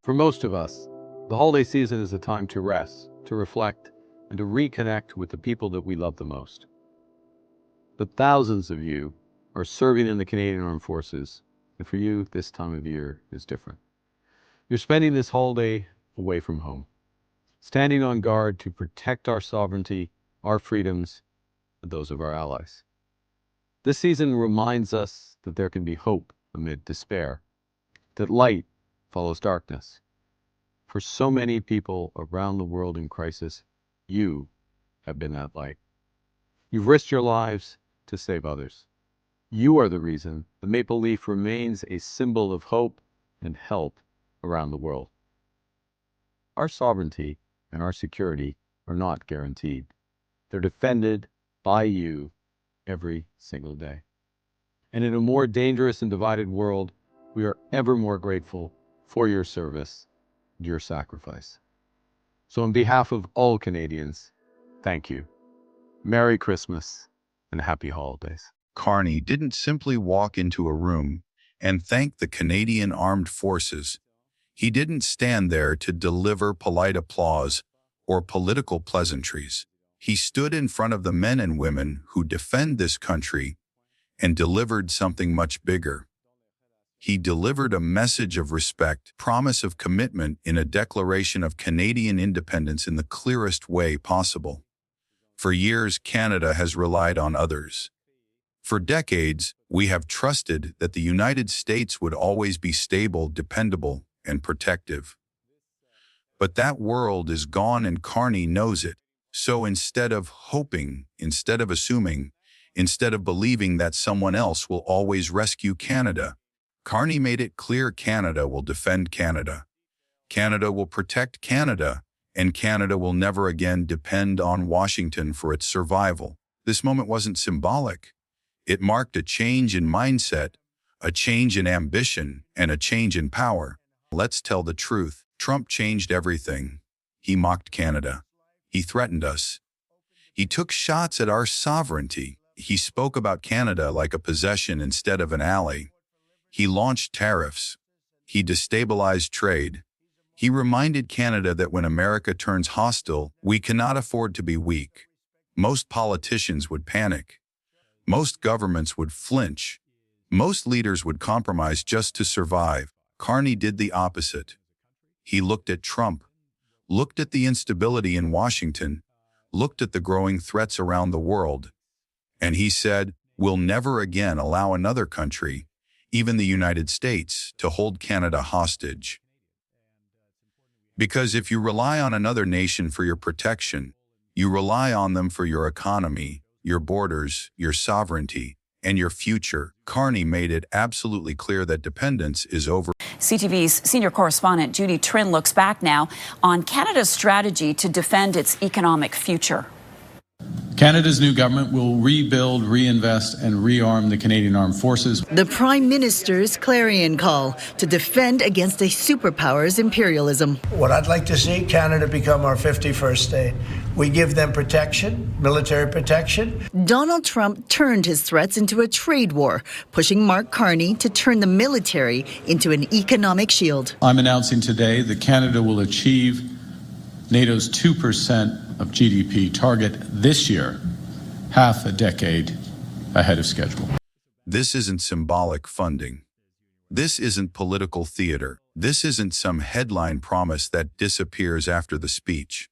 For most of us, the holiday season is a time to rest, to reflect, and to reconnect with the people that we love the most. But thousands of you are serving in the Canadian Armed Forces, and for you, this time of year is different. You're spending this holiday away from home, standing on guard to protect our sovereignty, our freedoms, and those of our allies. This season reminds us that there can be hope amid despair, that light follows darkness. For so many people around the world in crisis, you have been that light. You've risked your lives to save others. You are the reason the maple leaf remains a symbol of hope and help around the world. Our sovereignty and our security are not guaranteed. They're defended by you every single day. And in a more dangerous and divided world, we are ever more grateful for your service and your sacrifice. So on behalf of all Canadians, thank you. Merry Christmas and happy holidays. Carney didn't simply walk into a room and thank the Canadian Armed Forces. He didn't stand there to deliver polite applause or political pleasantries. He stood in front of the men and women who defend this country and delivered something much bigger. He delivered a message of respect, promise of commitment in a declaration of Canadian independence in the clearest way possible. For years, Canada has relied on others. For decades, we have trusted that the United States would always be stable, dependable, and protective. But that world is gone and Carney knows it. So instead of hoping, instead of assuming, instead of believing that someone else will always rescue Canada, Carney made it clear Canada will defend Canada. Canada will protect Canada, and Canada will never again depend on Washington for its survival. This moment wasn't symbolic. It marked a change in mindset, a change in ambition, and a change in power. Let's tell the truth. Trump changed everything. He mocked Canada. He threatened us. He took shots at our sovereignty. He spoke about Canada like a possession instead of an ally. He launched tariffs. He destabilized trade. He reminded Canada that when America turns hostile, we cannot afford to be weak. Most politicians would panic. Most governments would flinch. Most leaders would compromise just to survive. Carney did the opposite. He looked at Trump, looked at the instability in Washington, looked at the growing threats around the world, and he said, "We'll never again allow another country, even the United States, to hold Canada hostage." Because if you rely on another nation for your protection, you rely on them for your economy, your borders, your sovereignty, and your future. Carney made it absolutely clear that dependence is over. CTV's senior correspondent Judy Trin looks back now on Canada's strategy to defend its economic future. Canada's new government will rebuild, reinvest, and rearm the Canadian Armed Forces. The Prime Minister's clarion call to defend against a superpower's imperialism. What I'd like to see, Canada become our 51st state. We give them protection, military protection. Donald Trump turned his threats into a trade war, pushing Mark Carney to turn the military into an economic shield. I'm announcing today that Canada will achieve NATO's 2% of GDP target this year, half a decade ahead of schedule. This isn't symbolic funding. This isn't political theater. This isn't some headline promise that disappears after the speech.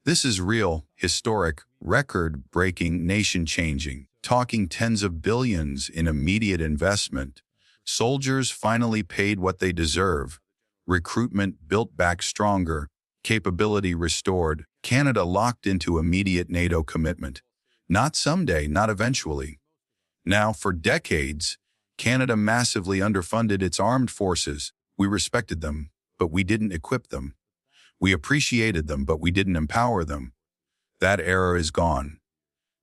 This is real, historic, record-breaking, nation-changing, talking tens of billions in immediate investment. Soldiers finally paid what they deserve. Recruitment built back stronger. Capability restored. Canada locked into immediate NATO commitment. Not someday, not eventually. Now, for decades, Canada massively underfunded its armed forces. We respected them, but we didn't equip them. We appreciated them, but we didn't empower them. That era is gone.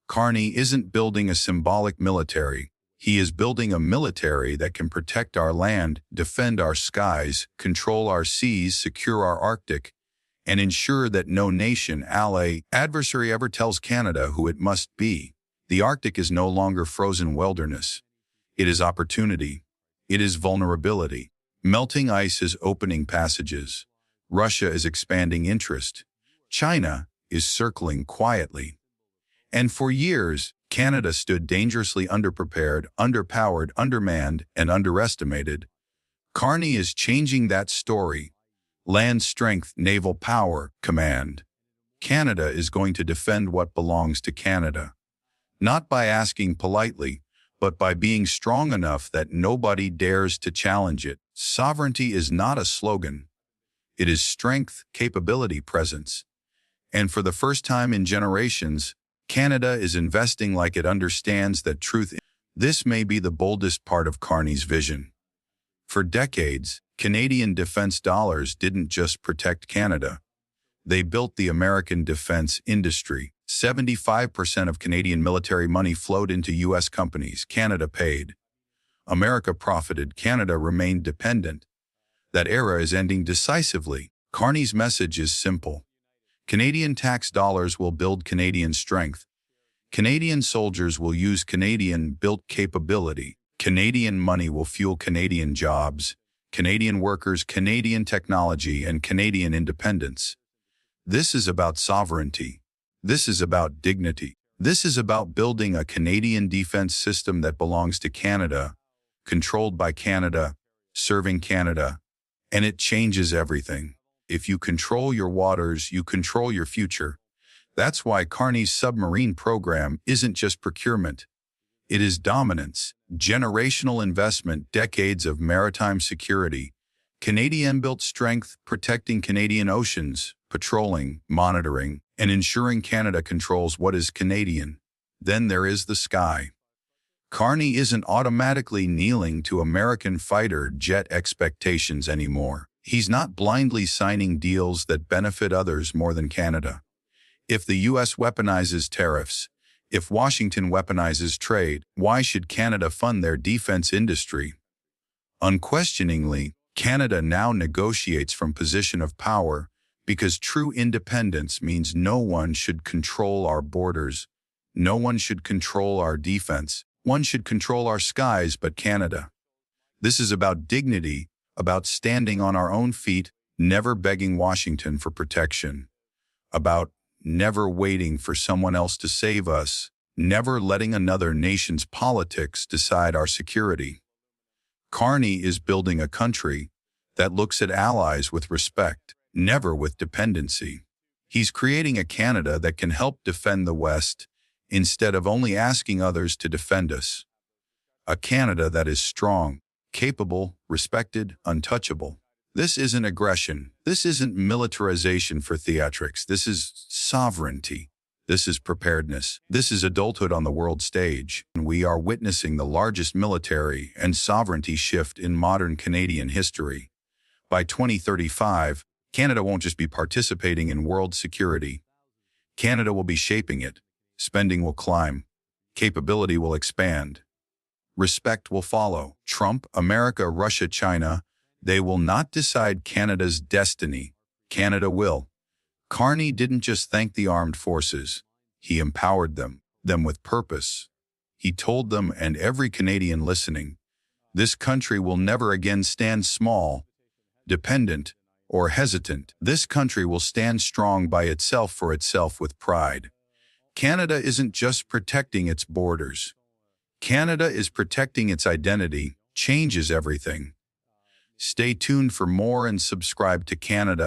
Carney isn't building a symbolic military. He is building a military that can protect our land, defend our skies, control our seas, secure our Arctic, and ensure that no nation, ally, adversary ever tells Canada who it must be. The Arctic is no longer frozen wilderness. It is opportunity. It is vulnerability. Melting ice is opening passages. Russia is expanding interest. China is circling quietly. And for years, Canada stood dangerously underprepared, underpowered, undermanned, and underestimated. Carney is changing that story. Land strength, naval power, command. Canada is going to defend what belongs to Canada. Not by asking politely, but by being strong enough that nobody dares to challenge it. Sovereignty is not a slogan. It is strength, capability, presence. And for the first time in generations, Canada is investing like it understands that truth. This may be the boldest part of Carney's vision. For decades, Canadian defense dollars didn't just protect Canada. They built the American defense industry. 75% of Canadian military money flowed into U.S. companies. Canada paid. America profited. Canada remained dependent. That era is ending decisively. Carney's message is simple. Canadian tax dollars will build Canadian strength. Canadian soldiers will use Canadian-built capability. Canadian money will fuel Canadian jobs, Canadian workers, Canadian technology, and Canadian independence. This is about sovereignty. This is about dignity. This is about building a Canadian defense system that belongs to Canada, controlled by Canada, serving Canada, and it changes everything. If you control your waters, you control your future. That's why Carney's submarine program isn't just procurement. It is dominance, generational investment, decades of maritime security, Canadian-built strength protecting Canadian oceans, patrolling, monitoring, and ensuring Canada controls what is Canadian. Then there is the sky. Carney isn't automatically kneeling to American fighter jet expectations anymore. He's not blindly signing deals that benefit others more than Canada. If the U.S. weaponizes tariffs, if Washington weaponizes trade, why should Canada fund their defense industry? Unquestioningly, Canada now negotiates from position of power because true independence means no one should control our borders, no one should control our defense, one should control our skies but Canada. This is about dignity, about standing on our own feet, never begging Washington for protection, about never waiting for someone else to save us, never letting another nation's politics decide our security. Carney is building a country that looks at allies with respect, never with dependency. He's creating a Canada that can help defend the West instead of only asking others to defend us. A Canada that is strong, capable, respected, untouchable. This isn't aggression. This isn't militarization for theatrics. This is sovereignty. This is preparedness. This is adulthood on the world stage. And we are witnessing the largest military and sovereignty shift in modern Canadian history. By 2035, Canada won't just be participating in world security. Canada will be shaping it. Spending will climb. Capability will expand. Respect will follow. Trump, America, Russia, China, they will not decide Canada's destiny. Canada will. Carney didn't just thank the armed forces. He empowered them with purpose. He told them, and every Canadian listening, this country will never again stand small, dependent, or hesitant. This country will stand strong by itself for itself with pride. Canada isn't just protecting its borders. Canada is protecting its identity, changes everything. Stay tuned for more and subscribe to Canada